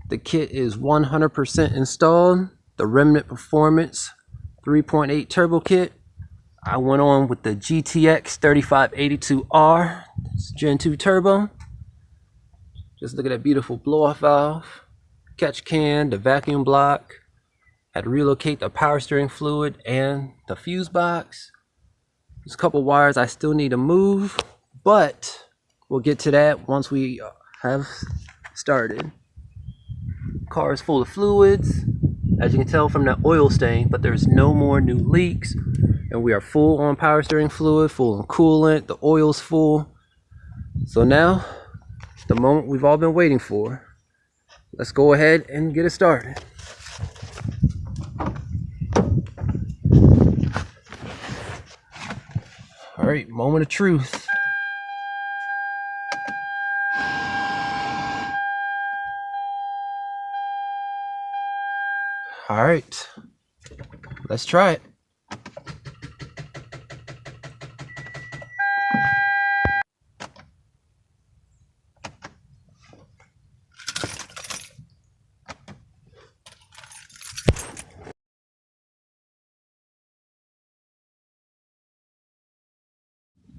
The kit is 100% installed. The Remnant Performance 3.8 turbo kit. I went on with the GTX 3582R. It's Gen 2 turbo. Just look at that beautiful blow-off valve, catch can, the vacuum block. Had to relocate the power steering fluid and the fuse box. There's a couple wires I still need to move, but we'll get to that once we have started. Car is full of fluids, as you can tell from that oil stain, but there's no more new leaks. And we are full on power steering fluid, full on coolant, the oil's full. So now, the moment we've all been waiting for. Let's go ahead and get it started. All right, moment of truth. All right, let's try it.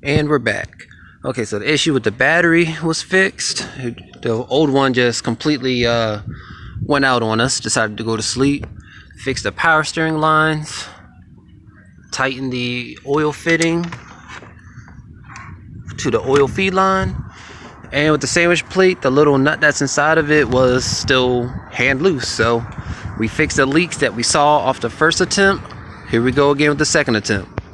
And we're back. Okay, so the issue with the battery was fixed. The old one just completely went out on us, decided to go to sleep. Fixed the power steering lines, tightened the oil fitting to the oil feed line, and with the sandwich plate, the little nut that's inside of it was still hand loose. So we fixed the leaks that we saw off the first attempt. Here we go again with the second attempt.